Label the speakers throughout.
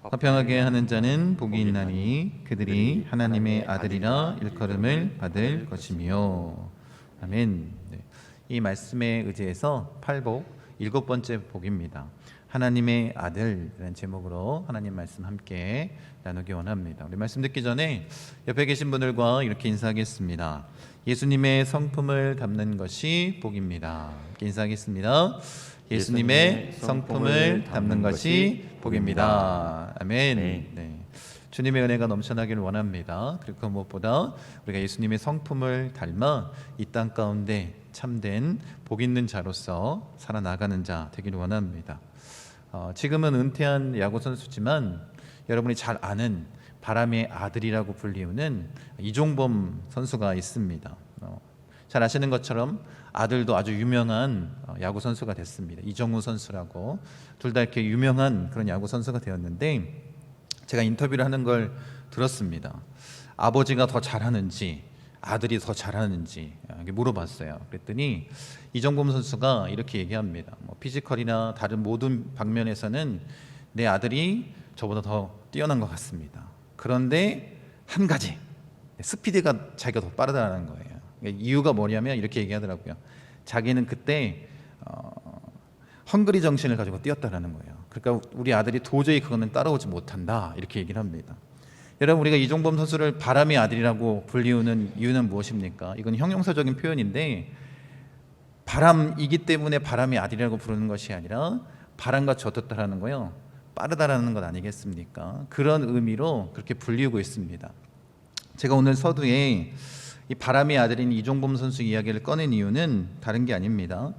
Speaker 1: 화평하게 하는 자는 복이 있나니 그들이 하나님의 아들이라 일컬음을 받을 것이며. 아멘. 네. 이 말씀에 의지해서 팔복 7번째 복입니다. 하나님의 아들이라는 제목으로 하나님 말씀 함께 나누기 원합니다. 우리 말씀 듣기 전에 옆에 계신 분들과 이렇게 인사하겠습니다. 예수님의 성품을 담는 것이 복입니다. 함께 인사하겠습니다. 예수님의 성품을 담는 것이 복입니다. 아멘. 네. 주님의 은혜가 넘쳐나기를 원합니다. 그리고 그 무엇보다 우리가 예수님의 성품을 닮아 이 땅 가운데 참된 복 있는 자로서 살아나가는 자 되기를 원합니다. 지금은 은퇴한 야구 선수지만 여러분이 잘 아는 바람의 아들이라고 불리우는 이종범 선수가 있습니다. 잘 아시는 것처럼 아들도 아주 유명한 야구 선수가 됐습니다. 이정우 선수라고 둘 다 이렇게 유명한 그런 야구 선수가 되었는데, 제가 인터뷰를 하는 걸 들었습니다. 아버지가 더 잘하는지 아들이 더 잘하는지 물어봤어요. 그랬더니 이정범 선수가 이렇게 얘기합니다. 피지컬이나 다른 모든 방면에서는 내 아들이 저보다 더 뛰어난 것 같습니다. 그런데 한 가지, 스피드가 자기가 더 빠르다는 거예요. 이유가 뭐냐면 이렇게 얘기하더라고요. 자기는 그때 헝그리 정신을 가지고 뛰었다라는 거예요. 그러니까 우리 아들이 도저히 그거는 따라오지 못한다, 이렇게 얘기를 합니다. 여러분, 우리가 이종범 선수를 바람의 아들이라고 불리우는 이유는 무엇입니까? 이건 형용사적인 표현인데, 바람이기 때문에 바람의 아들이라고 부르는 것이 아니라 바람같이 어떻다라는 거예요. 빠르다라는 것 아니겠습니까? 그런 의미로 그렇게 불리우고 있습니다. 제가 오늘 서두에 이 바람의 아들인 이종범 선수 이야기를 꺼낸 이유는 다른 게 아닙니다.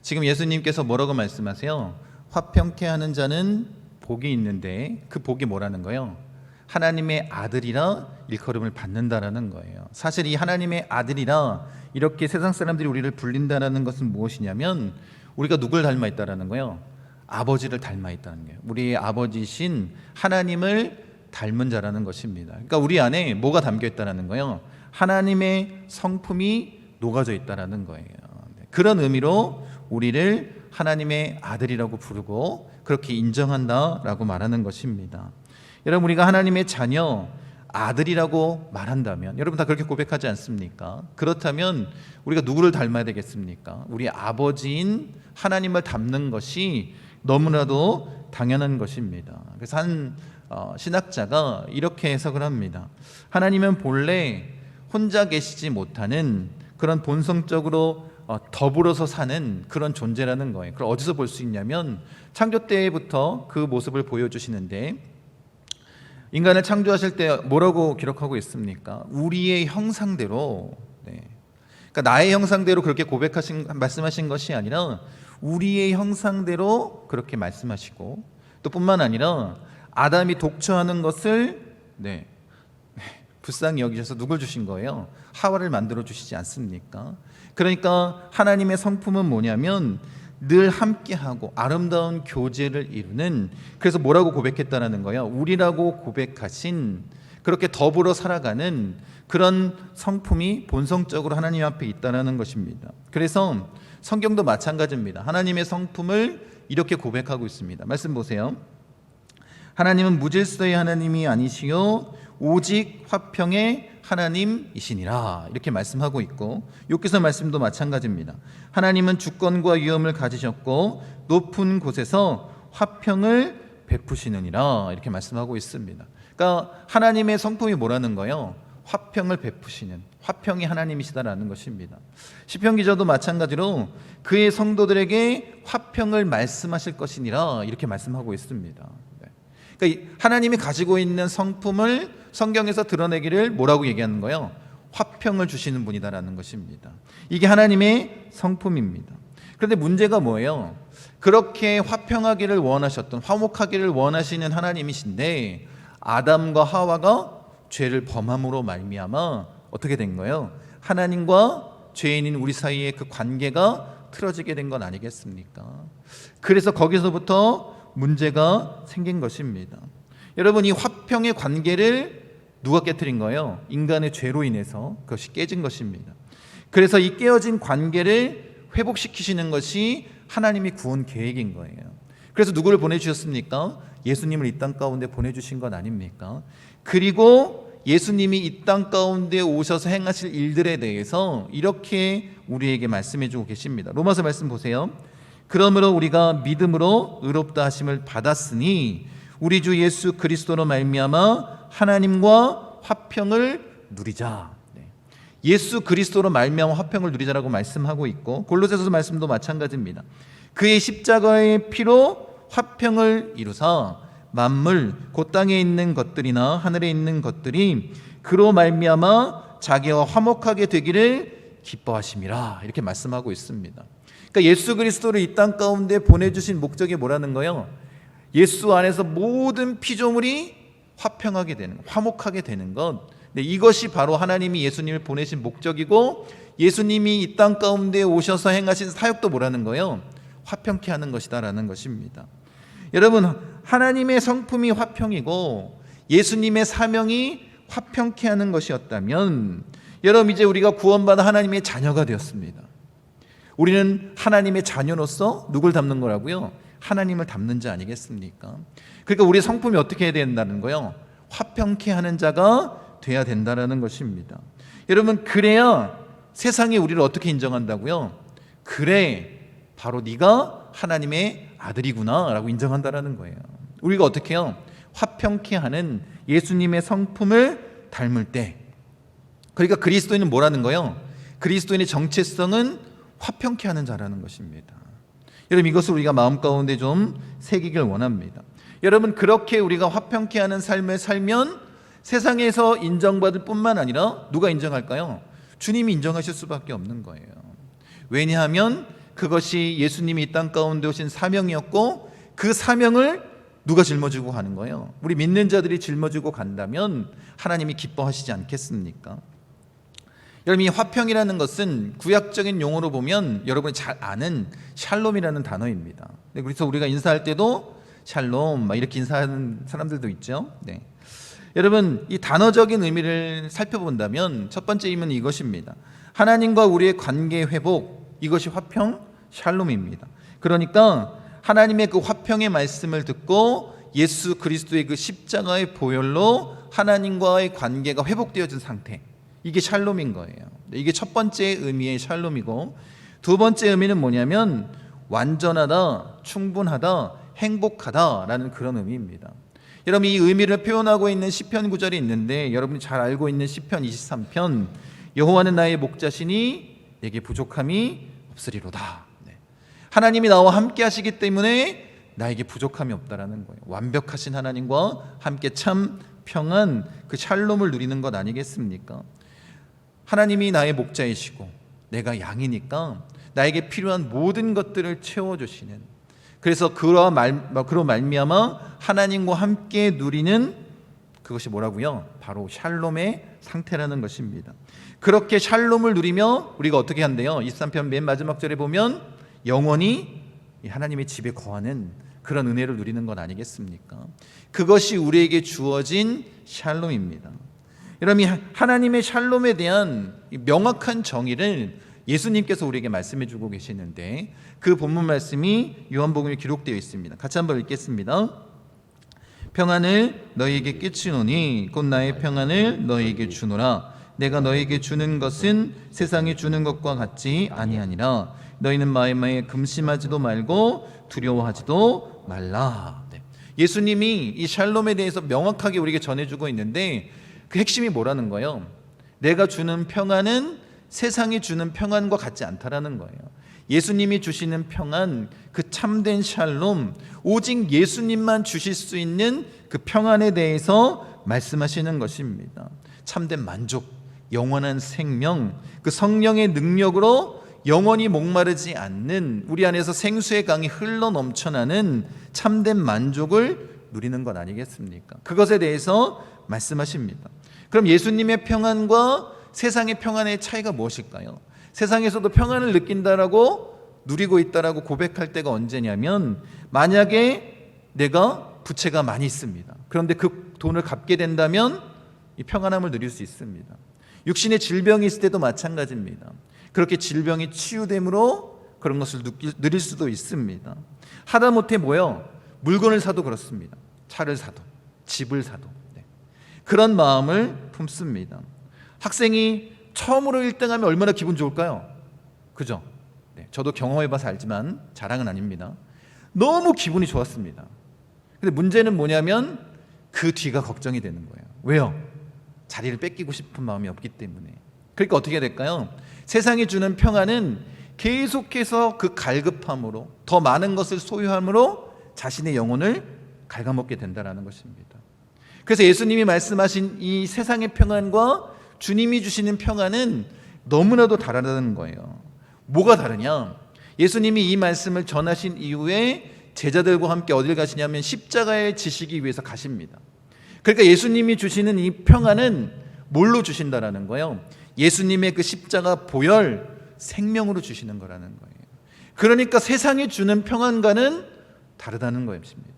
Speaker 1: 지금 예수님께서 뭐라고 말씀하세요? 화평케 하는 자는 복이 있는데, 그 복이 뭐라는 거예요? 하나님의 아들이라 일컬음을 받는다라는 거예요. 사실 이 하나님의 아들이라 이렇게 세상 사람들이 우리를 불린다라는 것은 무엇이냐면, 우리가 누굴 닮아 있다라는 거예요? 아버지를 닮아 있다는 거예요. 우리의 아버지신 하나님을 닮은 자라는 것입니다. 그러니까 우리 안에 뭐가 담겨 있다라는 거예요? 하나님의 성품이 녹아져 있다라는 거예요. 그런 의미로 우리를 하나님의 아들이라고 부르고 그렇게 인정한다라고 말하는 것입니다. 여러분, 우리가 하나님의 자녀, 아들이라고 말한다면, 여러분 다 그렇게 고백하지 않습니까? 그렇다면 우리가 누구를 닮아야 되겠습니까? 우리 아버지인 하나님을 닮는 것이 너무나도 당연한 것입니다. 그래서 한 신학자가 이렇게 해석을 합니다. 하나님은 본래 혼자 계시지 못하는 그런 본성적으로 더불어서 사는 그런 존재라는 거예요. 그걸 어디서 볼 수 있냐면, 창조 때부터 그 모습을 보여주시는데, 인간을 창조하실 때 뭐라고 기록하고 있습니까? 우리의 형상대로. 그러니까 나의 형상대로 그렇게 말씀하신 것이 아니라 우리의 형상대로 그렇게 말씀하시고, 또 뿐만 아니라 아담이 독초하는 것을 불쌍히 여기셔서 누굴 주신 거예요? 하와를 만들어 주시지 않습니까? 그러니까 하나님의 성품은 뭐냐면 늘 함께하고 아름다운 교제를 이루는, 그래서 뭐라고 고백했다라는 거예요? 우리라고 고백하신, 그렇게 더불어 살아가는 그런 성품이 본성적으로 하나님 앞에 있다는 것입니다. 그래서 성경도 마찬가지입니다. 하나님의 성품을 이렇게 고백하고 있습니다. 말씀 보세요. 하나님은 무질서의 하나님이 아니시요 오직 화평의 하나님이시니라, 이렇게 말씀하고 있고, 욥기서 말씀도 마찬가지입니다. 하나님은 주권과 위엄을 가지셨고 높은 곳에서 화평을 베푸시느니라, 이렇게 말씀하고 있습니다. 그러니까 하나님의 성품이 뭐라는 거예요? 화평을 베푸시는, 화평이 하나님이시다라는 것입니다. 시편 기자도 마찬가지로 그의 성도들에게 화평을 말씀하실 것이니라, 이렇게 말씀하고 있습니다. 그러니까 하나님이 가지고 있는 성품을 성경에서 드러내기를 뭐라고 얘기하는 거예요? 화평을 주시는 분이다라는 것입니다. 이게 하나님의 성품입니다. 그런데 문제가 뭐예요? 그렇게 화평하기를 원하셨던, 화목하기를 원하시는 하나님이신데, 아담과 하와가 죄를 범함으로 말미암아 어떻게 된 거예요? 하나님과 죄인인 우리 사이의 그 관계가 틀어지게 된 건 아니겠습니까? 그래서 거기서부터 문제가 생긴 것입니다. 여러분, 이 화평의 관계를 누가 깨뜨린 거예요? 인간의 죄로 인해서 그것이 깨진 것입니다. 그래서 이 깨어진 관계를 회복시키시는 것이 하나님의 구원 계획인 거예요. 그래서 누구를 보내주셨습니까? 예수님을 이 땅 가운데 보내주신 것 아닙니까? 그리고 예수님이 이 땅 가운데 오셔서 행하실 일들에 대해서 이렇게 우리에게 말씀해주고 계십니다. 로마서 말씀 보세요. 그러므로 우리가 믿음으로 의롭다 하심을 받았으니 우리 주 예수 그리스도로 말미암아 하나님과 화평을 누리자. 예수 그리스도로 말미암아 화평을 누리자라고 말씀하고 있고, 골로새서 말씀도 마찬가지입니다. 그의 십자가의 피로 화평을 이루사 만물 곧 땅에 있는 것들이나 하늘에 있는 것들이 그로 말미암아 자기와 화목하게 되기를 기뻐하심이라, 이렇게 말씀하고 있습니다. 그러니까 예수 그리스도를 이 땅 가운데 보내주신 목적이 뭐라는 거예요? 예수 안에서 모든 피조물이 화평하게 되는, 화목하게 되는 것. 이것이 바로 하나님이 예수님을 보내신 목적이고, 예수님이 이 땅 가운데 오셔서 행하신 사역도 뭐라는 거예요? 화평케 하는 것이다라는 것입니다. 여러분, 하나님의 성품이 화평이고 예수님의 사명이 화평케 하는 것이었다면, 여러분 이제 우리가 구원받아 하나님의 자녀가 되었습니다. 우리는 하나님의 자녀로서 누굴 닮는 거라고요? 하나님을 닮는 자 아니겠습니까? 그러니까 우리의 성품이 어떻게 해야 된다는 거예요? 화평케 하는 자가 돼야 된다는 것입니다. 여러분, 그래야 세상이 우리를 어떻게 인정한다고요? 그래, 바로 네가 하나님의 아들이구나 라고 인정한다는 거예요. 우리가 어떻게 해요? 화평케 하는 예수님의 성품을 닮을 때, 그러니까 그리스도인은 뭐라는 거예요? 그리스도인의 정체성은 화평케 하는 자라는 것입니다. 여러분, 이것을 우리가 마음 가운데 좀 새기길 원합니다. 여러분, 그렇게 우리가 화평케 하는 삶을 살면 세상에서 인정받을 뿐만 아니라 누가 인정할까요? 주님이 인정하실 수밖에 없는 거예요. 왜냐하면 그것이 예수님이 이 땅 가운데 오신 사명이었고, 그 사명을 누가 짊어지고 가는 거예요? 우리 믿는 자들이 짊어지고 간다면 하나님이 기뻐하시지 않겠습니까? 여러분, 이 화평이라는 것은 구약적인 용어로 보면 여러분이 잘 아는 샬롬이라는 단어입니다. 그래서 우리가 인사할 때도 샬롬 막 이렇게 인사하는 사람들도 있죠. 네. 여러분, 이 단어적인 의미를 살펴본다면 첫 번째 의미는 이것입니다. 하나님과 우리의 관계 회복, 이것이 화평, 샬롬입니다. 그러니까 하나님의 그 화평의 말씀을 듣고 예수 그리스도의 그 십자가의 보혈로 하나님과의 관계가 회복되어진 상태, 이게 샬롬인 거예요. 이게 첫 번째 의미의 샬롬이고, 두 번째 의미는 뭐냐면 완전하다, 충분하다, 행복하다라는 그런 의미입니다. 여러분, 이 의미를 표현하고 있는 시편 구절이 있는데, 여러분이 잘 알고 있는 시편 23편, 여호와는 나의 목자시니 내게 부족함이 없으리로다. 하나님이 나와 함께 하시기 때문에 나에게 부족함이 없다라는 거예요. 완벽하신 하나님과 함께 참 평안, 그 샬롬을 누리는 것 아니겠습니까? 하나님이 나의 목자이시고 내가 양이니까 나에게 필요한 모든 것들을 채워주시는, 그래서 그로 말미암아 하나님과 함께 누리는 그것이 뭐라고요? 바로 샬롬의 상태라는 것입니다. 그렇게 샬롬을 누리며 우리가 어떻게 한대요? 23편 맨 마지막 절에 보면 영원히 하나님의 집에 거하는 그런 은혜를 누리는 것 아니겠습니까? 그것이 우리에게 주어진 샬롬입니다. 여러분, 하나님의 샬롬에 대한 명확한 정의를 예수님께서 우리에게 말씀해 주고 계시는데, 그 본문 말씀이 요한복음에 기록되어 있습니다. 같이 한번 읽겠습니다. 평안을 너희에게 끼치노니 곧 나의 평안을 너희에게 주노라. 내가 너희에게 주는 것은 세상이 주는 것과 같지 아니하니라. 너희는 마음에 금심하지도 말고 두려워하지도 말라. 예수님이 이 샬롬에 대해서 명확하게 우리에게 전해주고 있는데, 그 핵심이 뭐라는 거예요? 내가 주는 평안은 세상이 주는 평안과 같지 않다라는 거예요. 예수님이 주시는 평안, 그 참된 샬롬, 오직 예수님만 주실 수 있는 그 평안에 대해서 말씀하시는 것입니다. 참된 만족, 영원한 생명, 그 성령의 능력으로 영원히 목마르지 않는, 우리 안에서 생수의 강이 흘러 넘쳐나는 참된 만족을 누리는 것 아니겠습니까? 그것에 대해서 말씀하십니다. 그럼 예수님의 평안과 세상의 평안의 차이가 무엇일까요? 세상에서도 평안을 느낀다라고, 누리고 있다라고 고백할 때가 언제냐면, 만약에 내가 부채가 많이 있습니다. 그런데 그 돈을 갚게 된다면 이 평안함을 누릴 수 있습니다. 육신의 질병이 있을 때도 마찬가지입니다. 그렇게 질병이 치유됨으로 그런 것을 누릴 수도 있습니다. 하다못해 뭐요? 물건을 사도 그렇습니다. 차를 사도 집을 사도 그런 마음을 품습니다. 학생이 처음으로 1등하면 얼마나 기분 좋을까요? 그죠? 저도 경험해봐서 알지만 자랑은 아닙니다. 너무 기분이 좋았습니다. 근데 문제는 뭐냐면 그 뒤가 걱정이 되는 거예요. 왜요? 자리를 뺏기고 싶은 마음이 없기 때문에. 그러니까 어떻게 해야 될까요? 세상이 주는 평안은 계속해서 그 갈급함으로, 더 많은 것을 소유함으로 자신의 영혼을 갉아먹게 된다는 것입니다. 그래서 예수님이 말씀하신 이 세상의 평안과 주님이 주시는 평안은 너무나도 다르다는 거예요. 뭐가 다르냐? 예수님이 이 말씀을 전하신 이후에 제자들과 함께 어딜 가시냐면 십자가에 지시기 위해서 가십니다. 그러니까 예수님이 주시는 이 평안은 뭘로 주신다라는 거예요? 예수님의 그 십자가 보혈 생명으로 주시는 거라는 거예요. 그러니까 세상이 주는 평안과는 다르다는 것입니다.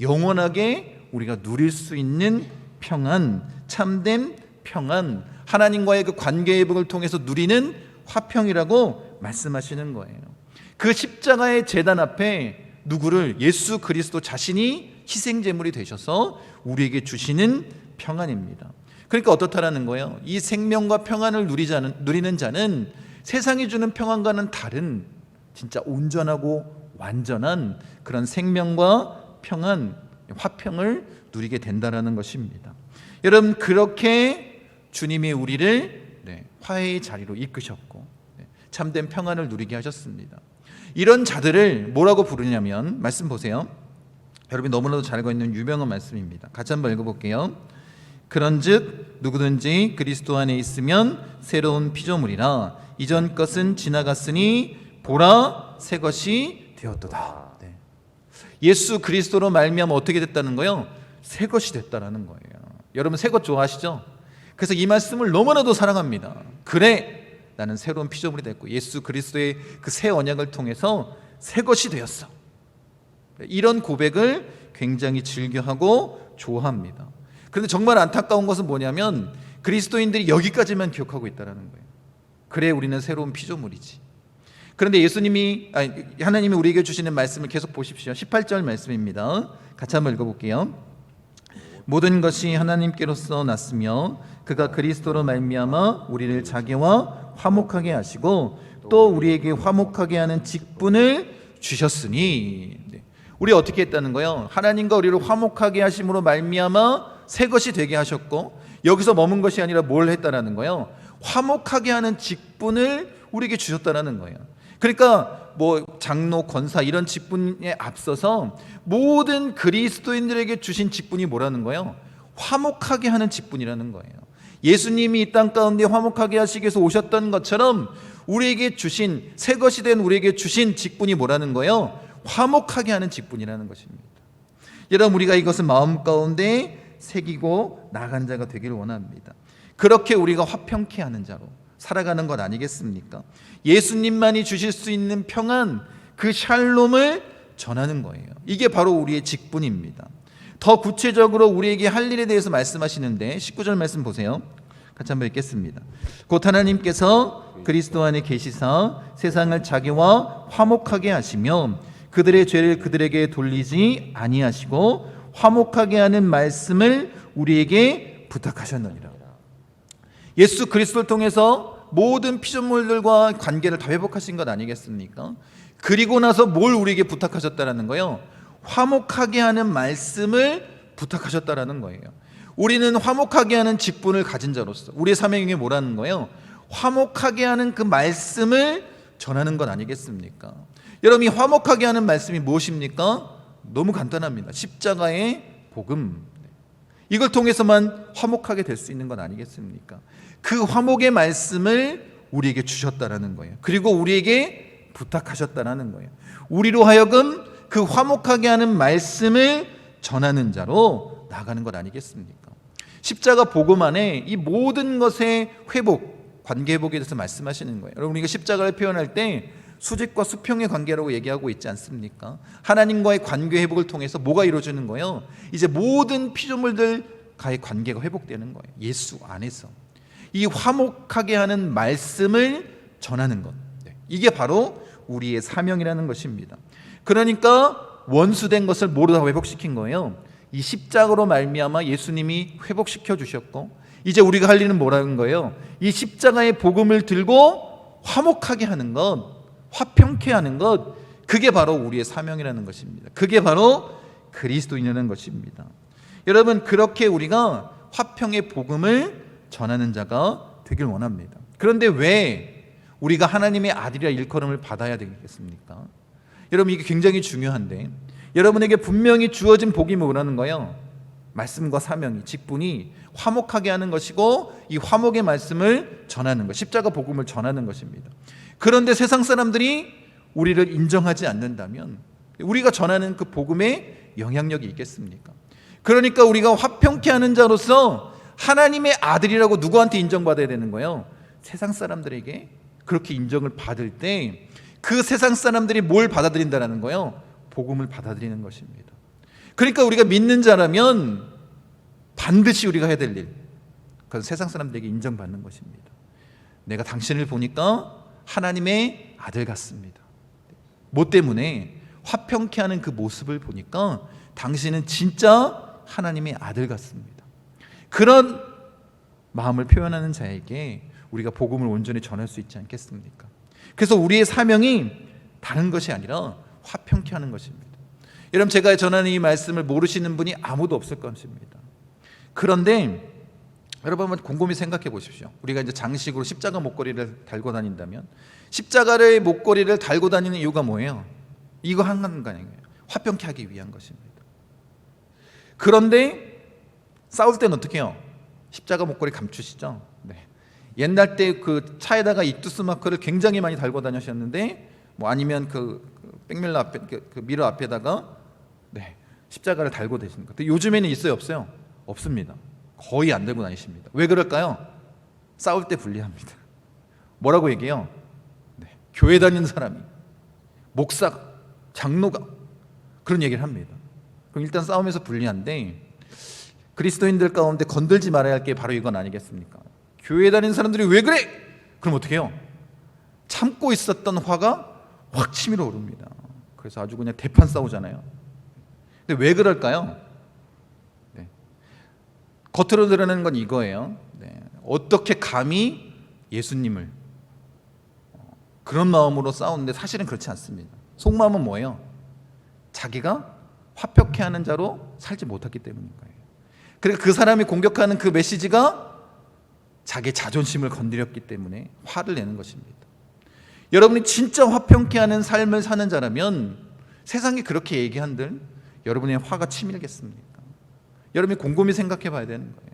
Speaker 1: 영원하게 우리가 누릴 수 있는 평안, 참된 평안, 하나님과의 그 관계 회복을 통해서 누리는 화평이라고 말씀하시는 거예요. 그 십자가의 제단 앞에 누구를? 예수 그리스도 자신이 희생제물이 되셔서 우리에게 주시는 평안입니다. 그러니까 어떻다라는 거예요? 이 생명과 평안을 누리는 자는 세상이 주는 평안과는 다른 진짜 온전하고 완전한 그런 생명과 평안, 화평을 누리게 된다라는 것입니다. 여러분, 그렇게 주님이 우리를 화해의 자리로 이끄셨고 참된 평안을 누리게 하셨습니다. 이런 자들을 뭐라고 부르냐면, 말씀 보세요. 여러분이 너무나도 잘 알고 있는 유명한 말씀입니다. 같이 한번 읽어볼게요. 그런즉 누구든지 그리스도 안에 있으면 새로운 피조물이라, 이전 것은 지나갔으니 보라 새 것이 되었도다. 예수 그리스도로 말미암아 어떻게 됐다는 거예요? 새 것이 됐다는 거예요. 여러분 새 것 좋아하시죠? 그래서 이 말씀을 너무나도 사랑합니다. 그래, 나는 새로운 피조물이 됐고 예수 그리스도의 그 새 언약을 통해서 새 것이 되었어. 이런 고백을 굉장히 즐겨하고 좋아합니다. 그런데 정말 안타까운 것은 뭐냐면 그리스도인들이 여기까지만 기억하고 있다는 거예요. 그래, 우리는 새로운 피조물이지. 그런데 하나님이 우리에게 주시는 말씀을 계속 보십시오. 18절 말씀입니다. 같이 한번 읽어볼게요. 모든 것이 하나님께로서 났으며 그가 그리스도로 말미암아 우리를 자기와 화목하게 하시고 또 우리에게 화목하게 하는 직분을 주셨으니, 우리 어떻게 했다는 거예요? 하나님과 우리를 화목하게 하심으로 말미암아 새 것이 되게 하셨고, 여기서 머문 것이 아니라 뭘 했다라는 거예요? 화목하게 하는 직분을 우리에게 주셨다라는 거예요. 그러니까 장로, 권사 이런 직분에 앞서서 모든 그리스도인들에게 주신 직분이 뭐라는 거예요? 화목하게 하는 직분이라는 거예요. 예수님이 이 땅 가운데 화목하게 하시기 위해서 오셨던 것처럼 우리에게 주신, 새 것이 된 우리에게 주신 직분이 뭐라는 거예요? 화목하게 하는 직분이라는 것입니다. 여러분, 우리가 이것을 마음 가운데 새기고 나아간 자가 되기를 원합니다. 그렇게 우리가 화평케 하는 자로 살아가는 것 아니겠습니까? 예수님만이 주실 수 있는 평안, 그 샬롬을 전하는 거예요. 이게 바로 우리의 직분입니다. 더 구체적으로 우리에게 할 일에 대해서 말씀하시는데 19절 말씀 보세요. 같이 한번 읽겠습니다. 곧 하나님께서 그리스도 안에 계시사 세상을 자기와 화목하게 하시며 그들의 죄를 그들에게 돌리지 아니하시고 화목하게 하는 말씀을 우리에게 부탁하셨느니라. 예수 그리스도를 통해서 모든 피조물들과 관계를 다 회복하신 것 아니겠습니까? 그리고 나서 뭘 우리에게 부탁하셨다라는 거예요? 화목하게 하는 말씀을 부탁하셨다라는 거예요. 우리는 화목하게 하는 직분을 가진 자로서 우리의 사명이 뭐라는 거예요? 화목하게 하는 그 말씀을 전하는 것 아니겠습니까? 여러분, 이 화목하게 하는 말씀이 무엇입니까? 너무 간단합니다. 십자가의 복음. 이걸 통해서만 화목하게 될 수 있는 건 아니겠습니까? 그 화목의 말씀을 우리에게 주셨다라는 거예요. 그리고 우리에게 부탁하셨다라는 거예요. 우리로 하여금 그 화목하게 하는 말씀을 전하는 자로 나아가는 것 아니겠습니까? 십자가 복음 안에 이 모든 것의 회복, 관계 회복에 대해서 말씀하시는 거예요. 여러분, 우리가 십자가를 표현할 때 수직과 수평의 관계라고 얘기하고 있지 않습니까? 하나님과의 관계 회복을 통해서 뭐가 이루어지는 거예요? 이제 모든 피조물들과의 관계가 회복되는 거예요. 예수 안에서 이 화목하게 하는 말씀을 전하는 것, 이게 바로 우리의 사명이라는 것입니다. 그러니까 원수된 것을 모두 다 회복시킨 거예요. 이 십자가로 말미암아 예수님이 회복시켜 주셨고, 이제 우리가 할 일은 뭐라는 거예요? 이 십자가의 복음을 들고 화목하게 하는 것, 화평케 하는 것, 그게 바로 우리의 사명이라는 것입니다. 그게 바로 그리스도인이라는 것입니다. 여러분, 그렇게 우리가 화평의 복음을 전하는 자가 되길 원합니다. 그런데 왜 우리가 하나님의 아들이라 일컬음을 받아야 되겠습니까? 여러분, 이게 굉장히 중요한데, 여러분에게 분명히 주어진 복이 뭐라는 거예요? 말씀과 사명이, 직분이 화목하게 하는 것이고, 이 화목의 말씀을 전하는 것, 십자가 복음을 전하는 것입니다. 그런데 세상 사람들이 우리를 인정하지 않는다면 우리가 전하는 그 복음에 영향력이 있겠습니까? 그러니까 우리가 화평케 하는 자로서 하나님의 아들이라고 누구한테 인정받아야 되는 거예요? 세상 사람들에게 그렇게 인정을 받을 때 그 세상 사람들이 뭘 받아들인다는 거예요? 복음을 받아들이는 것입니다. 그러니까 우리가 믿는 자라면 반드시 우리가 해야 될 일, 그건 세상 사람들에게 인정받는 것입니다. 내가 당신을 보니까 하나님의 아들 같습니다. 뭐 때문에? 화평케 하는 그 모습을 보니까 당신은 진짜 하나님의 아들 같습니다. 그런 마음을 표현하는 자에게 우리가 복음을 온전히 전할 수 있지 않겠습니까? 그래서 우리의 사명이 다른 것이 아니라 화평케 하는 것입니다. 여러분, 제가 전하는 이 말씀을 모르시는 분이 아무도 없을 것입니다. 그런데 여러분, 한번 곰곰이 생각해 보십시오. 우리가 이제 장식으로 십자가 목걸이를 달고 다닌다면, 십자가의 목걸이를 달고 다니는 이유가 뭐예요? 이거 한간간이에요. 화평케 하기 위한 것입니다. 그런데 싸울 때는 어떻게 해요? 십자가 목걸이 감추시죠? 네. 옛날 때 그 차에다가 익투스 마크를 굉장히 많이 달고 다니셨는데, 뭐 아니면 그 백밀러 앞에, 그 미러 앞에다가 십자가를 달고 다니시는 것. 요즘에는 있어요, 없어요? 없습니다. 거의 안 들고 다니십니다. 왜 그럴까요? 싸울 때 불리합니다. 뭐라고 얘기해요? 교회 다니는 사람이, 목사가, 장로가 그런 얘기를 합니다. 그럼 일단 싸움에서 불리한데, 그리스도인들 가운데 건들지 말아야 할 게 바로 이건 아니겠습니까? 교회 다니는 사람들이 왜 그래? 그럼 어떻게 해요? 참고 있었던 화가 확 치밀어 오릅니다. 그래서 아주 그냥 대판 싸우잖아요. 근데 왜 그럴까요? 겉으로 드러내는 건 이거예요. 어떻게 감히 예수님을, 그런 마음으로 싸우는데 사실은 그렇지 않습니다. 속마음은 뭐예요? 자기가 화평케 하는 자로 살지 못했기 때문인 거예요. 그러니까 그 사람이 공격하는 그 메시지가 자기 자존심을 건드렸기 때문에 화를 내는 것입니다. 여러분이 진짜 화평케 하는 삶을 사는 자라면 세상이 그렇게 얘기한들 여러분의 화가 치밀겠습니까? 여러분이 곰곰이 생각해 봐야 되는 거예요.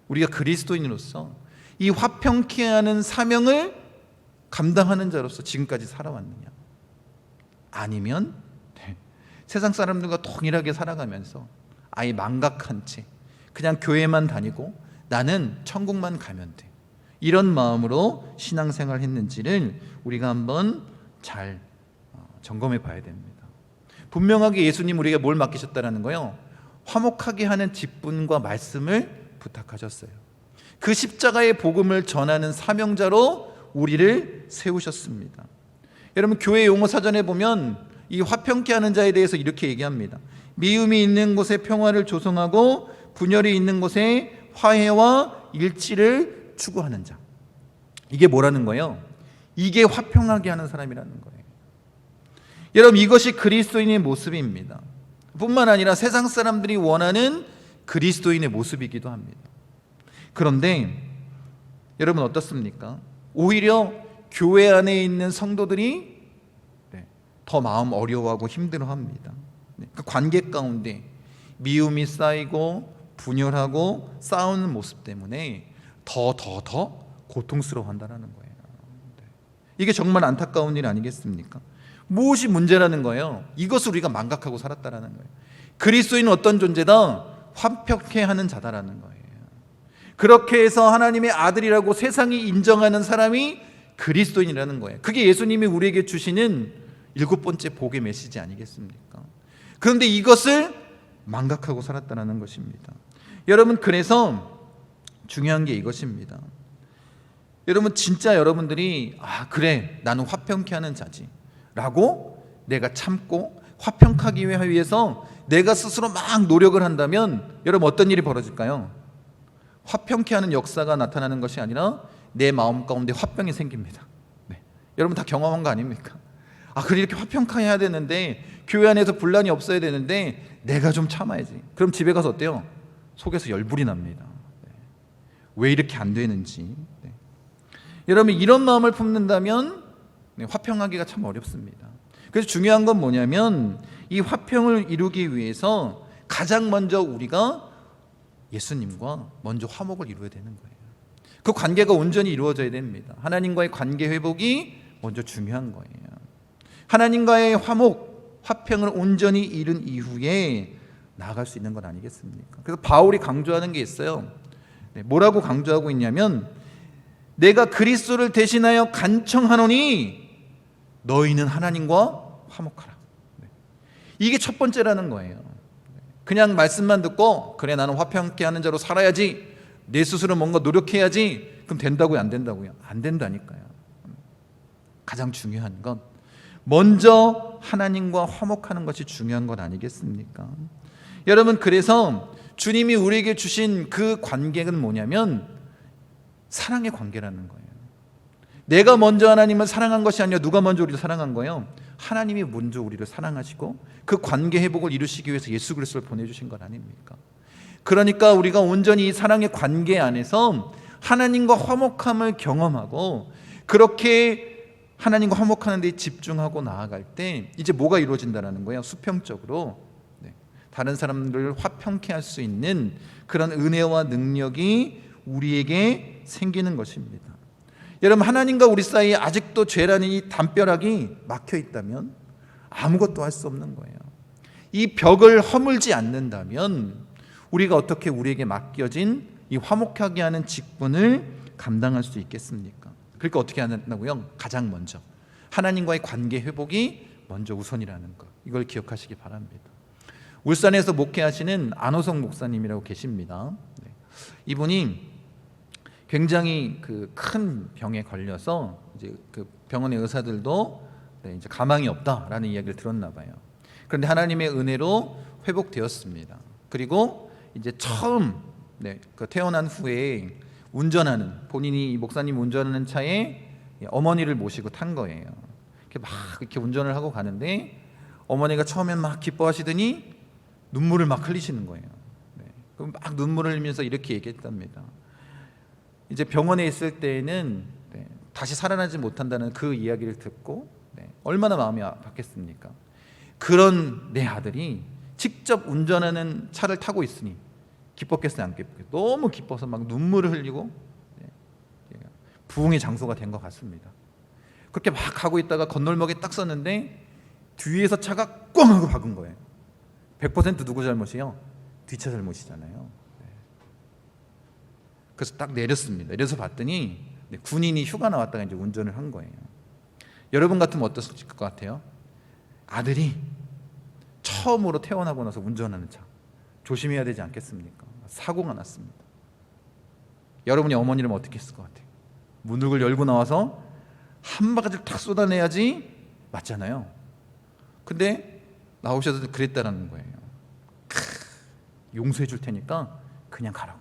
Speaker 1: 우리가 그리스도인으로서 이 화평케 하는 사명을 감당하는 자로서 지금까지 살아왔느냐? 아니면 세상 사람들과 동일하게 살아가면서 아예 망각한 채 그냥 교회만 다니고 나는 천국만 가면 돼, 이런 마음으로 신앙생활을 했는지를 우리가 한번 잘 점검해 봐야 됩니다. 분명하게 예수님 우리에게 뭘 맡기셨다라는 거예요? 화목하게 하는 직분과 말씀을 부탁하셨어요. 그 십자가의 복음을 전하는 사명자로 우리를 세우셨습니다. 여러분, 교회 용어 사전에 보면 이 화평케 하는 자에 대해서 이렇게 얘기합니다. 미움이 있는 곳에 평화를 조성하고 분열이 있는 곳에 화해와 일치를 추구하는 자. 이게 뭐라는 거예요? 이게 화평하게 하는 사람이라는 거예요. 여러분, 이것이 그리스도인의 모습입니다. 뿐만 아니라 세상 사람들이 원하는 그리스도인의 모습이기도 합니다. 그런데 여러분 어떻습니까? 오히려 교회 안에 있는 성도들이 더 마음 어려워하고 힘들어합니다. 그 관계 가운데 미움이 쌓이고 분열하고 싸우는 모습 때문에 더 고통스러워한다는 거예요. 이게 정말 안타까운 일 아니겠습니까? 무엇이 문제라는 거예요? 이것을 우리가 망각하고 살았다라는 거예요. 그리스도인은 어떤 존재다? 화평케 하는 자다라는 거예요. 그렇게 해서 하나님의 아들이라고 세상이 인정하는 사람이 그리스도인이라는 거예요. 그게 예수님이 우리에게 주시는 7번째 복의 메시지 아니겠습니까? 그런데 이것을 망각하고 살았다는 것입니다. 여러분, 그래서 중요한 게 이것입니다. 여러분, 진짜 여러분들이 그래, 나는 화평케 하는 자지 라고 내가 참고 화평하기 위해서 내가 스스로 막 노력을 한다면 여러분 어떤 일이 벌어질까요? 화평케 하는 역사가 나타나는 것이 아니라 내 마음 가운데 화병이 생깁니다. 네. 여러분 다 경험한 거 아닙니까? 그래 이렇게 화평케 해야 되는데, 교회 안에서 분란이 없어야 되는데 내가 좀 참아야지. 그럼 집에 가서 어때요? 속에서 열불이 납니다. 네. 왜 이렇게 안 되는지. 네. 여러분 이런 마음을 품는다면 화평하기가 참 어렵습니다. 그래서 중요한 건 뭐냐면 이 화평을 이루기 위해서 가장 먼저 우리가 예수님과 먼저 화목을 이루어야 되는 거예요. 그 관계가 온전히 이루어져야 됩니다. 하나님과의 관계 회복이 먼저 중요한 거예요. 하나님과의 화목, 화평을 온전히 이룬 이후에 나아갈 수 있는 건 아니겠습니까? 그래서 바울이 강조하는 게 있어요. 뭐라고 강조하고 있냐면, 내가 그리스도를 대신하여 간청하노니 너희는 하나님과 화목하라. 이게 첫 번째라는 거예요. 그냥 말씀만 듣고 그래 나는 화평케 하는 자로 살아야지, 내 스스로 뭔가 노력해야지, 그럼 된다고요? 안 된다고요? 안 된다니까요. 가장 중요한 건 먼저 하나님과 화목하는 것이 중요한 건 아니겠습니까? 여러분, 그래서 주님이 우리에게 주신 그 관계는 뭐냐면 사랑의 관계라는 거예요. 내가 먼저 하나님을 사랑한 것이 아니라 누가 먼저 우리를 사랑한 거예요? 하나님이 먼저 우리를 사랑하시고 그 관계 회복을 이루시기 위해서 예수 그리스도를 보내주신 것 아닙니까? 그러니까 우리가 온전히 이 사랑의 관계 안에서 하나님과 화목함을 경험하고 그렇게 하나님과 화목하는 데 집중하고 나아갈 때 이제 뭐가 이루어진다는 거예요? 수평적으로 다른 사람들을 화평케 할 수 있는 그런 은혜와 능력이 우리에게 생기는 것입니다. 여러분, 하나님과 우리 사이에 아직도 죄라는 이 담벼락이 막혀 있다면 아무것도 할 수 없는 거예요. 이 벽을 허물지 않는다면 우리가 어떻게 우리에게 맡겨진 이 화목하게 하는 직분을 감당할 수 있겠습니까? 그러니까 어떻게 한다고요? 가장 먼저 하나님과의 관계 회복이 먼저 우선이라는 것, 이걸 기억하시기 바랍니다. 울산에서 목회하시는 안호성 목사님이라고 계십니다. 이분이 굉장히 그 큰 병에 걸려서 이제 그 병원의 의사들도 이제 가망이 없다라는 이야기를 들었나 봐요. 그런데 하나님의 은혜로 회복되었습니다. 그리고 이제 처음 그 태어난 후에 운전하는, 본인이 목사님 운전하는 차에 어머니를 모시고 탄 거예요. 이렇게 막 이렇게 운전을 하고 가는데 어머니가 처음엔 막 기뻐하시더니 눈물을 막 흘리시는 거예요. 그럼 막 눈물을 흘리면서 이렇게 얘기했답니다. 이제 병원에 있을 때에는 다시 살아나지 못한다는 그 이야기를 듣고 얼마나 마음이 아팠겠습니까? 그런 내 아들이 직접 운전하는 차를 타고 있으니 기뻤겠어요, 안 기뻤겠어요? 너무 기뻐서 막 눈물을 흘리고 부흥의 장소가 된 것 같습니다. 그렇게 막 가고 있다가 건널목에 딱 섰는데 뒤에서 차가 꽝 하고 박은 거예요. 100% 누구 잘못이요? 뒷차 잘못이잖아요. 그래서 딱 내렸습니다. 내려서 봤더니 군인이 휴가 나왔다가 이제 운전을 한 거예요. 여러분 같으면 어떠실 것 같아요? 아들이 처음으로 태어나고 나서 운전하는 차 조심해야 되지 않겠습니까? 사고가 났습니다. 여러분이 어머니라면 어떻게 했을 것 같아요? 문을 열고 나와서 한 바가지를 탁 쏟아내야지 맞잖아요. 근데 나오셔서 그랬다라는 거예요. 용서해 줄 테니까 그냥 가라고.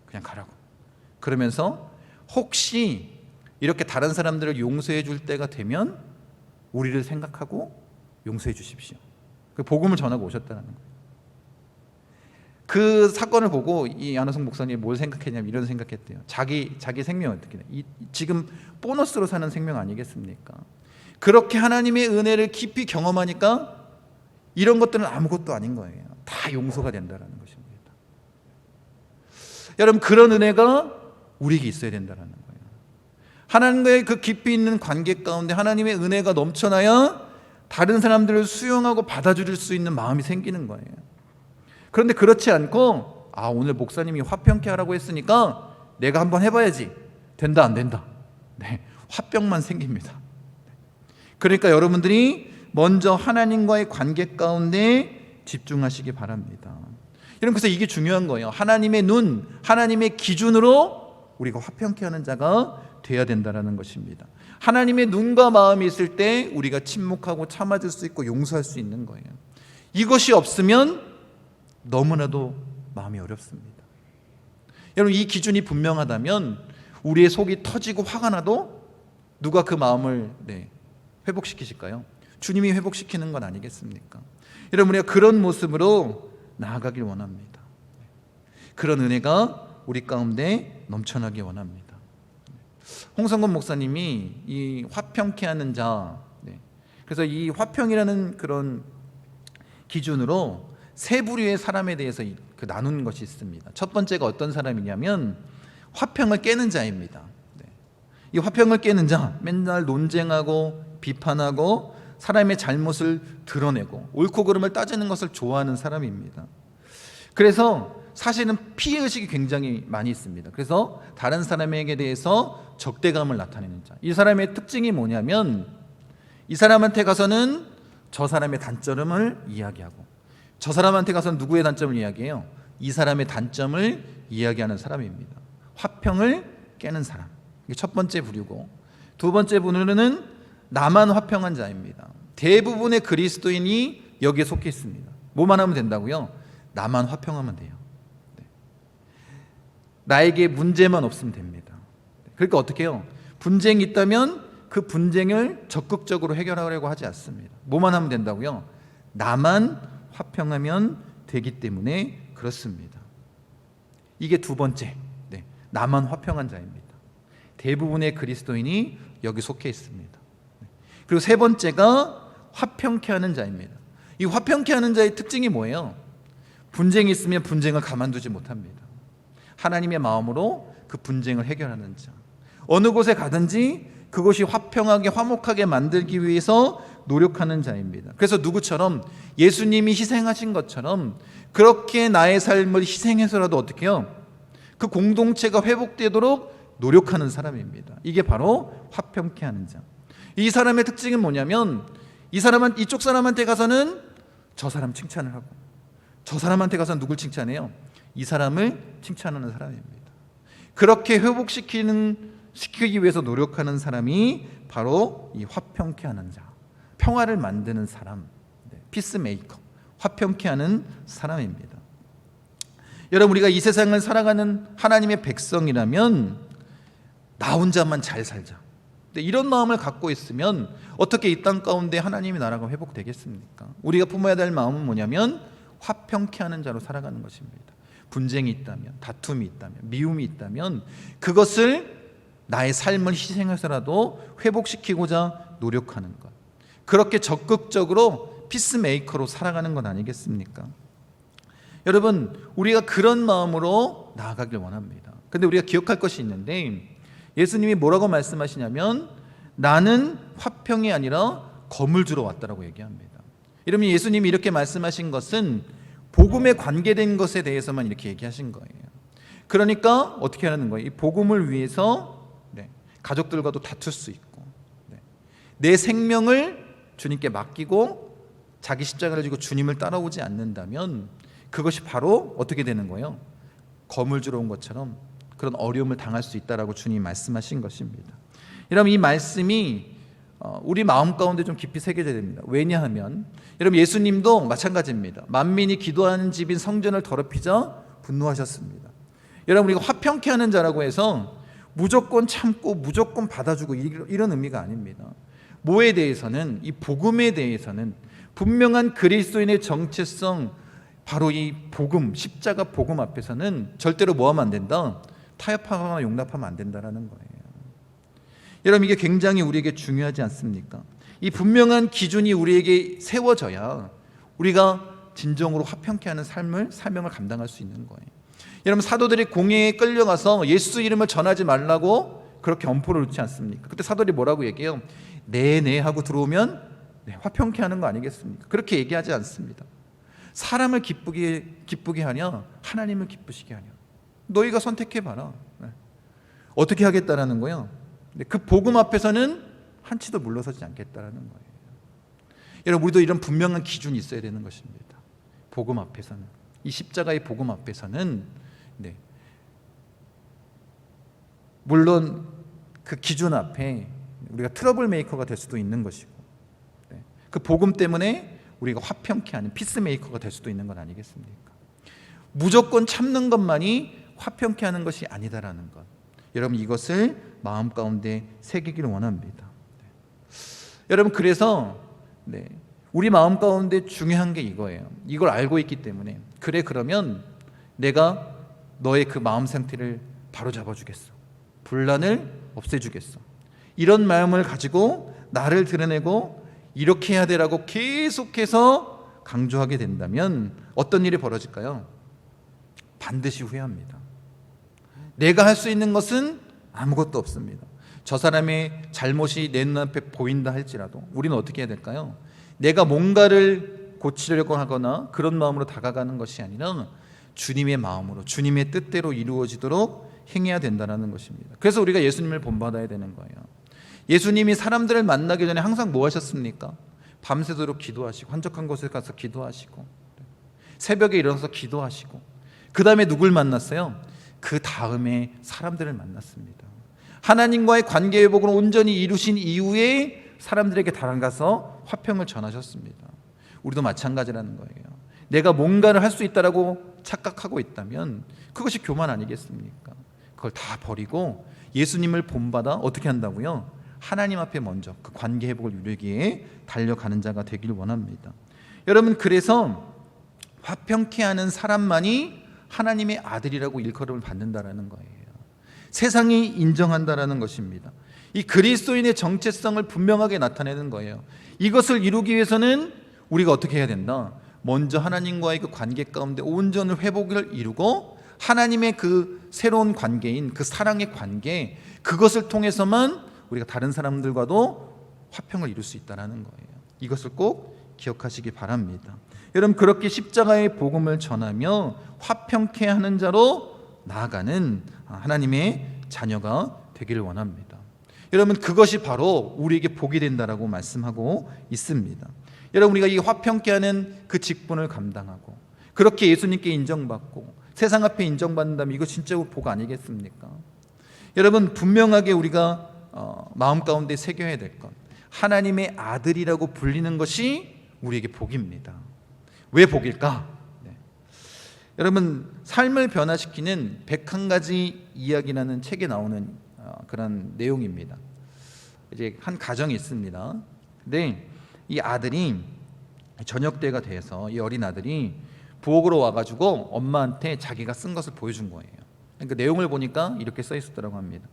Speaker 1: 그냥 가라고. 그러면서 혹시 이렇게 다른 사람들을 용서해 줄 때가 되면 우리를 생각하고 용서해 주십시오. 그 복음을 전하고 오셨다는 거예요. 그 사건을 보고 이 안호성 목사님이 뭘 생각했냐면 이런 생각했대요. 자기 생명을 어떻게 지금 보너스로 사는 생명 아니겠습니까? 그렇게 하나님의 은혜를 깊이 경험하니까 이런 것들은 아무것도 아닌 거예요. 다 용서가 된다는 것입니다. 여러분, 그런 은혜가 우리에게 있어야 된다는 거예요. 하나님과의 그 깊이 있는 관계 가운데 하나님의 은혜가 넘쳐나야 다른 사람들을 수용하고 받아줄 수 있는 마음이 생기는 거예요. 그런데 그렇지 않고 오늘 목사님이 화평케 하라고 했으니까 내가 한번 해봐야지. 된다 안 된다. 화병만 생깁니다. 그러니까 여러분들이 먼저 하나님과의 관계 가운데 집중하시기 바랍니다. 여러분, 그래서 이게 중요한 거예요. 하나님의 눈, 하나님의 기준으로 우리가 화평케 하는 자가 돼야 된다는 것입니다. 하나님의 눈과 마음이 있을 때 우리가 침묵하고 참아줄 수 있고 용서할 수 있는 거예요. 이것이 없으면 너무나도 마음이 어렵습니다. 여러분, 이 기준이 분명하다면 우리의 속이 터지고 화가 나도 누가 그 마음을 회복시키실까요? 주님이 회복시키는 건 아니겠습니까? 여러분, 우리가 그런 모습으로 나아가길 원합니다. 그런 은혜가 우리 가운데 넘쳐나기 원합니다. 홍성건 목사님이 이 화평케 하는 자, 그래서 이 화평이라는 그런 기준으로 세 부류의 사람에 대해서 나눈 것이 있습니다. 첫 번째가 어떤 사람이냐면 화평을 깨는 자입니다. 이 화평을 깨는 자, 맨날 논쟁하고 비판하고 사람의 잘못을 드러내고 옳고 그름을 따지는 것을 좋아하는 사람입니다. 그래서 사실은 피해의식이 굉장히 많이 있습니다. 그래서 다른 사람에게 대해서 적대감을 나타내는 자. 이 사람의 특징이 뭐냐면 이 사람한테 가서는 저 사람의 단점을 이야기하고 저 사람한테 가서는 누구의 단점을 이야기해요? 이 사람의 단점을 이야기하는 사람입니다. 화평을 깨는 사람. 이게 첫 번째 부류고, 두 번째 부류는 나만 화평한 자입니다. 대부분의 그리스도인이 여기에 속해 있습니다. 뭐만 하면 된다고요? 나만 화평하면 돼요. 나에게 문제만 없으면 됩니다. 그러니까 어떻게 해요? 분쟁이 있다면 그 분쟁을 적극적으로 해결하려고 하지 않습니다. 뭐만 하면 된다고요? 나만 화평하면 되기 때문에 그렇습니다. 이게 두 번째, 나만 화평한 자입니다. 대부분의 그리스도인이 여기 속해 있습니다. 그리고 세 번째가 화평케 하는 자입니다. 이 화평케 하는 자의 특징이 뭐예요? 분쟁이 있으면 분쟁을 가만두지 못합니다. 하나님의 마음으로 그 분쟁을 해결하는 자. 어느 곳에 가든지 그것이 화평하게 화목하게 만들기 위해서 노력하는 자입니다. 그래서 누구처럼 예수님이 희생하신 것처럼 그렇게 나의 삶을 희생해서라도 어떻게 해요? 그 공동체가 회복되도록 노력하는 사람입니다. 이게 바로 화평케 하는 자. 이 사람의 특징은 뭐냐면 이 사람은 이쪽 사람한테 가서는 저 사람 칭찬을 하고 저 사람한테 가서는 누굴 칭찬해요? 이 사람을 칭찬하는 사람입니다. 그렇게 회복시키기 위해서 노력하는 사람이 바로 이 화평케 하는 자, 평화를 만드는 사람, 피스메이커, 화평케 하는 사람입니다. 여러분, 우리가 이 세상을 살아가는 하나님의 백성이라면 나 혼자만 잘 살자, 이런 마음을 갖고 있으면 어떻게 이 땅 가운데 하나님의 나라가 회복되겠습니까? 우리가 품어야 될 마음은 뭐냐면 화평케 하는 자로 살아가는 것입니다. 분쟁이 있다면, 다툼이 있다면, 미움이 있다면 그것을 나의 삶을 희생해서라도 회복시키고자 노력하는 것, 그렇게 적극적으로 피스메이커로 살아가는 것 아니겠습니까? 여러분, 우리가 그런 마음으로 나아가길 원합니다. 그런데 우리가 기억할 것이 있는데 예수님이 뭐라고 말씀하시냐면 나는 화평이 아니라 검을 주러 왔다라고 얘기합니다. 여러분, 예수님이 이렇게 말씀하신 것은 복음에 관계된 것에 대해서만 이렇게 얘기하신 거예요. 그러니까 어떻게 하는 거예요? 이 복음을 위해서 가족들과도 다툴 수 있고 내 생명을 주님께 맡기고 자기 십자가를 지고 주님을 따라오지 않는다면 그것이 바로 어떻게 되는 거예요? 검을 주러 온 것처럼 그런 어려움을 당할 수 있다라고 주님이 말씀하신 것입니다. 여러분, 이 말씀이 우리 마음 가운데 좀 깊이 새겨져야 됩니다. 왜냐하면 여러분, 예수님도 마찬가지입니다. 만민이 기도하는 집인 성전을 더럽히자 분노하셨습니다. 여러분, 우리가 화평케 하는 자라고 해서 무조건 참고 무조건 받아주고 이런 의미가 아닙니다. 뭐에 대해서는, 이 복음에 대해서는 분명한 그리스도인의 정체성, 바로 이 복음, 십자가 복음 앞에서는 절대로 뭐하면 안 된다? 타협하거나 용납하면 안 된다라는 거예요. 여러분, 이게 굉장히 우리에게 중요하지 않습니까? 이 분명한 기준이 우리에게 세워져야 우리가 진정으로 화평케 하는 사명을 감당할 수 있는 거예요. 여러분, 사도들이 공회에 끌려가서 예수 이름을 전하지 말라고 그렇게 엄포를 놓지 않습니까? 그때 사도들이 뭐라고 얘기해요? 네네 하고 들어오면 화평케 하는 거 아니겠습니까? 그렇게 얘기하지 않습니다. 사람을 기쁘게 하냐, 하나님을 기쁘시게 하냐, 너희가 선택해봐라. 어떻게 하겠다라는 거예요? 그 복음 앞에서는 한치도 물러서지 않겠다라는 거예요. 여러분, 우리도 이런 분명한 기준이 있어야 되는 것입니다. 복음 앞에서는, 이 십자가의 복음 앞에서는 물론 그 기준 앞에 우리가 트러블 메이커가 될 수도 있는 것이고, 그 복음 때문에 우리가 화평케 하는 피스메이커가 될 수도 있는 건 아니겠습니까? 무조건 참는 것만이 화평케 하는 것이 아니다라는 것, 여러분 이것을 마음 가운데 새기기를 원합니다. 여러분 그래서 우리 마음 가운데 중요한 게 이거예요. 이걸 알고 있기 때문에 그래, 그러면 내가 너의 그 마음 상태를 바로잡아 주겠어, 분란을 없애주겠어, 이런 마음을 가지고 나를 드러내고 이렇게 해야 되라고 계속해서 강조하게 된다면 어떤 일이 벌어질까요? 반드시 후회합니다. 내가 할 수 있는 것은 아무것도 없습니다. 저 사람의 잘못이 내 눈앞에 보인다 할지라도 우리는 어떻게 해야 될까요? 내가 뭔가를 고치려고 하거나 그런 마음으로 다가가는 것이 아니라 주님의 마음으로, 주님의 뜻대로 이루어지도록 행해야 된다는 것입니다. 그래서 우리가 예수님을 본받아야 되는 거예요. 예수님이 사람들을 만나기 전에 항상 뭐 하셨습니까? 밤새도록 기도하시고, 한적한 곳에 가서 기도하시고, 새벽에 일어나서 기도하시고, 그 다음에 누굴 만났어요? 그 다음에 사람들을 만났습니다. 하나님과의 관계 회복을 온전히 이루신 이후에 사람들에게 달아가서 화평을 전하셨습니다. 우리도 마찬가지라는 거예요. 내가 뭔가를 할 수 있다라고 착각하고 있다면 그것이 교만 아니겠습니까? 그걸 다 버리고 예수님을 본받아 어떻게 한다고요? 하나님 앞에 먼저 그 관계 회복을 이루기에 달려가는 자가 되기를 원합니다. 여러분, 그래서 화평케 하는 사람만이 하나님의 아들이라고 일컬음을 받는다라는 거예요. 세상이 인정한다라는 것입니다. 이 그리스도인의 정체성을 분명하게 나타내는 거예요. 이것을 이루기 위해서는 우리가 어떻게 해야 된다? 먼저 하나님과의 그 관계 가운데 온전한 회복을 이루고 하나님의 그 새로운 관계인 그 사랑의 관계, 그것을 통해서만 우리가 다른 사람들과도 화평을 이룰 수 있다는 거예요. 이것을 꼭 기억하시기 바랍니다. 여러분, 그렇게 십자가의 복음을 전하며 화평케 하는 자로 나아가는 하나님의 자녀가 되기를 원합니다. 여러분, 그것이 바로 우리에게 복이 된다라고 말씀하고 있습니다. 여러분, 우리가 이 화평케 하는 그 직분을 감당하고 그렇게 예수님께 인정받고 세상 앞에 인정받는다면 이거 진짜 복 아니겠습니까? 여러분, 분명하게 우리가 마음 가운데 새겨야 될 것, 하나님의 아들이라고 불리는 것이 우리에게 복입니다. 왜 복일까? 여러분, 삶을 변화시키는 101가지 이야기라는 책에 나오는 그런 내용입니다. 이제 한 가정이 있습니다. 근데 이 아들이 저녁 때가 돼서 이 어린 아들이 부엌으로 와가지고 엄마한테 자기가 쓴 것을 보여준 거예요. 그 내용을 보니까 이렇게 써 있었다고 합니다.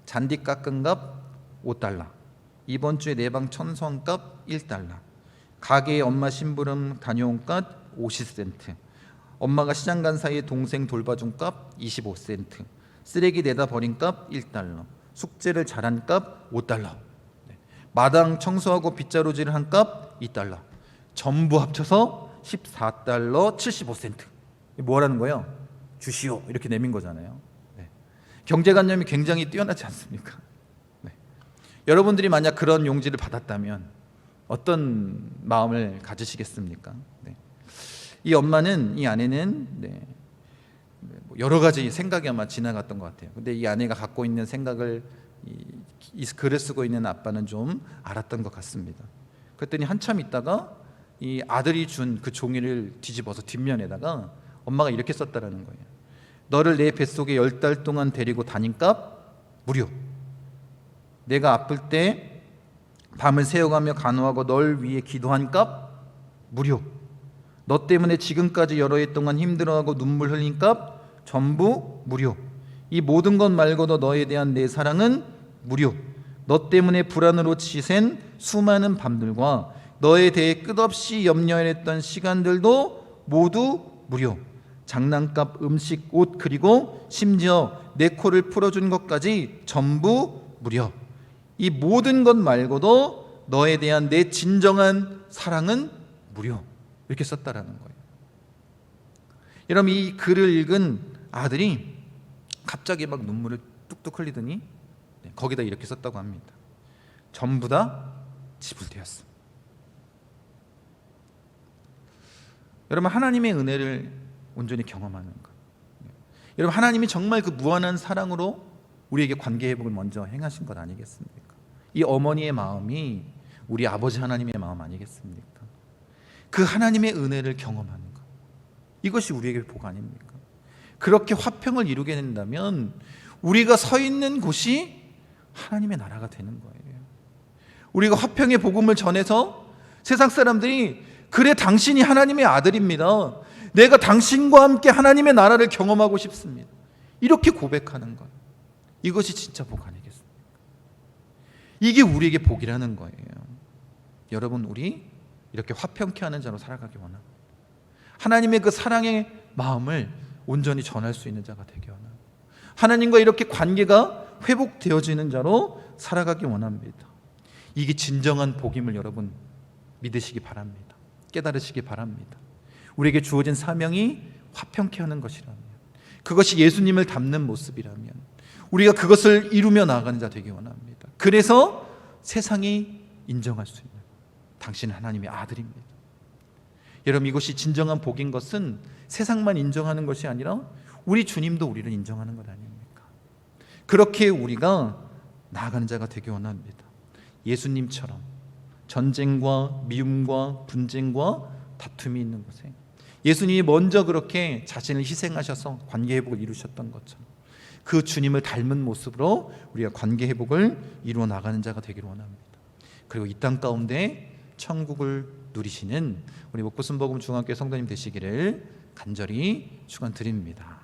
Speaker 1: 잔디 깎은 값 $5, 이번 주에 내 방 청소한 값 $1, 가게에 엄마 심부름 다녀온 값 50센트, 엄마가 시장 간 사이에 동생 돌봐준 값 25센트, 쓰레기 내다 버린 값 $1, 숙제를 잘한 값 $5, 마당 청소하고 빗자루질을 한 값 $2, 전부 합쳐서 $14 75센트. 뭐라는 거예요? 주시오, 이렇게 내민 거잖아요. 경제관념이 굉장히 뛰어나지 않습니까? 여러분들이 만약 그런 용지를 받았다면 어떤 마음을 가지시겠습니까? 이 엄마는, 이 아내는 여러 가지 생각이 아마 지나갔던 것 같아요. 근데 이 아내가 갖고 있는 생각을 이 글을 쓰고 있는 아빠는 좀 알았던 것 같습니다. 그랬더니 한참 있다가 이 아들이 준 그 종이를 뒤집어서 뒷면에다가 엄마가 이렇게 썼다라는 거예요. 너를 내 뱃속에 10달 동안 데리고 다닌 값 무료. 내가 아플 때 밤을 새워가며 간호하고 널 위해 기도한 값 무료. 너 때문에 지금까지 여러 해 동안 힘들어하고 눈물 흘린 값 전부 무료. 이 모든 것 말고도 너에 대한 내 사랑은 무료. 너 때문에 불안으로 지샌 수많은 밤들과 너에 대해 끝없이 염려했던 시간들도 모두 무료. 장난감, 음식, 옷, 그리고 심지어 내 코를 풀어준 것까지 전부 무료. 이 모든 것 말고도 너에 대한 내 진정한 사랑은 무료. 이렇게 썼다라는 거예요. 여러분, 이 글을 읽은 아들이 갑자기 막 눈물을 뚝뚝 흘리더니 거기다 이렇게 썼다고 합니다. 전부 다 지불되었어. 여러분, 하나님의 은혜를 온전히 경험하는 것. 여러분, 하나님이 정말 그 무한한 사랑으로 우리에게 관계 회복을 먼저 행하신 것 아니겠습니까? 이 어머니의 마음이 우리 아버지 하나님의 마음 아니겠습니까? 그 하나님의 은혜를 경험하는 것, 이것이 우리에게 복 아닙니까? 그렇게 화평을 이루게 된다면 우리가 서 있는 곳이 하나님의 나라가 되는 거예요. 우리가 화평의 복음을 전해서 세상 사람들이 그래 당신이 하나님의 아들입니다, 내가 당신과 함께 하나님의 나라를 경험하고 싶습니다, 이렇게 고백하는 것, 이것이 진짜 복 아니겠습니까? 이게 우리에게 복이라는 거예요. 여러분, 우리 이렇게 화평케 하는 자로 살아가기 원합니다. 하나님의 그 사랑의 마음을 온전히 전할 수 있는 자가 되기 원합니다. 하나님과 이렇게 관계가 회복되어지는 자로 살아가기 원합니다. 이게 진정한 복임을 여러분 믿으시기 바랍니다. 깨달으시기 바랍니다. 우리에게 주어진 사명이 화평케 하는 것이라면, 그것이 예수님을 닮는 모습이라면 우리가 그것을 이루며 나아가는 자 되기 원합니다. 그래서 세상이 인정할 수 있는, 당신은 하나님의 아들입니다. 여러분, 이것이 진정한 복인 것은 세상만 인정하는 것이 아니라 우리 주님도 우리를 인정하는 것 아닙니까? 그렇게 우리가 나아가는 자가 되기 원합니다. 예수님처럼 전쟁과 미움과 분쟁과 다툼이 있는 곳에 예수님이 먼저 그렇게 자신을 희생하셔서 관계 회복을 이루셨던 것처럼 그 주님을 닮은 모습으로 우리가 관계 회복을 이루어 나가는 자가 되기를 원합니다. 그리고 이 땅 가운데 천국을 누리시는 우리 목포순복음 중학교 성도님 되시기를 간절히 축원드립니다.